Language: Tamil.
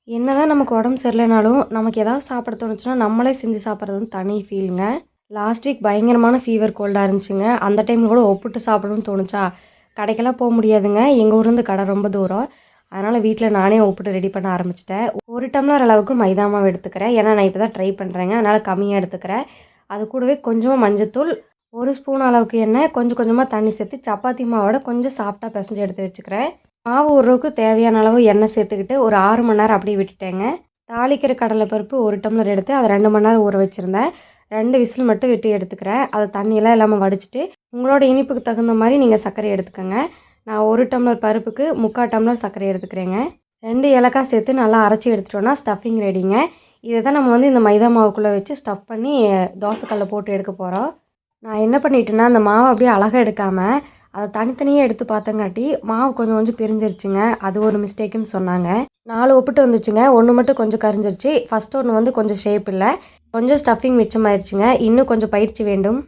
என்னதான் நமக்கு உடம்பு சரியில்லைனாலும், நமக்கு ஏதாவது சாப்பிட தோணுச்சுன்னா, நம்மளே செஞ்சு சாப்பிட்றது வந்து தனி ஃபீலுங்க. லாஸ்ட் வீக் பயங்கரமான ஃபீவர் கோல்டா இருந்துச்சுங்க. அந்த டைம்ல கூட ஒப்புட்டு சாப்பிடணும்னு தோணுச்சா, கடைக்கெல்லாம் போக முடியாதுங்க. எங்க ஊர்லேருந்து கடை ரொம்ப தூரம். அதனால வீட்ல நானே ஒப்புட்டு ரெடி பண்ண ஆரம்பிச்சுட்டேன். 1 டம்ளர் அளவுக்கு மைதா மாவு எடுத்துக்கிறேன். ஏன்னா, நான் இப்போ தான் ட்ரை பண்ணுறேங்க. அதனால கம்மியா எடுத்துக்கிறேன். அது கூடவே கொஞ்சமா மஞ்சத்தூள், 1 ஸ்பூன் அளவுக்கு எண்ணெய், கொஞ்சம் கொஞ்சமா தண்ணி சேர்த்து சப்பாத்தி மாவோட கொஞ்சம் சாஃப்ட்டா பெசஞ்சு எடுத்து வச்சுக்கிறேன். மாவு ஊறுறதுக்கு தேவையான அளவு எண்ணெய் சேர்த்துக்கிட்டு ஒரு 6 மணி நேரம் அப்படியே விட்டுட்டேங்க. தாளிக்கிற கடலைப்பருப்பு 1 டம்ளர் எடுத்து அதை 2 மணி நேரம் ஊற வச்சுருந்தேன். 2 விசில் மட்டும் விட்டு எடுத்துக்கிறேன். அதை தண்ணியெல்லாம் இல்லாமல் வடிச்சிட்டு உங்களோட இனிப்புக்கு தகுந்த மாதிரி நீங்கள் சர்க்கரை எடுத்துக்கோங்க. நான் 1 டம்ளர் பருப்புக்கு 3/4 டம்ளர் சர்க்கரை எடுத்துக்கிறேங்க. 2 ஏலக்காய் சேர்த்து நல்லா அரைச்சி எடுத்துட்டோன்னா ஸ்டஃபிங் ரெடிங்க. இதை தான் நம்ம வந்து இந்த மைதா மாவுக்குள்ளே வச்சு ஸ்டஃப் பண்ணி தோசைக்கல்ல போட்டு எடுக்க போகிறோம். நான் என்ன பண்ணிட்டேன்னா அந்த மாவை அப்படியே அழகாக எடுக்காமல் அதை தனித்தனியாக எடுத்து பார்த்தங்காட்டி மாவு கொஞ்சம் கொஞ்சம் பிரிஞ்சிருச்சுங்க. அது ஒரு மிஸ்டேக்குன்னு சொன்னாங்க. 4 ஒப்புட்டு வந்துச்சுங்க. 1 மட்டும் கொஞ்சம் கரிஞ்சிருச்சு. ஃபஸ்ட்டு ஒன்று வந்து கொஞ்சம் ஷேப் இல்லை. கொஞ்சம் ஸ்டஃபிங் மிச்சமாயிருச்சுங்க. இன்னும் கொஞ்சம் பயிற்சி வேண்டும்.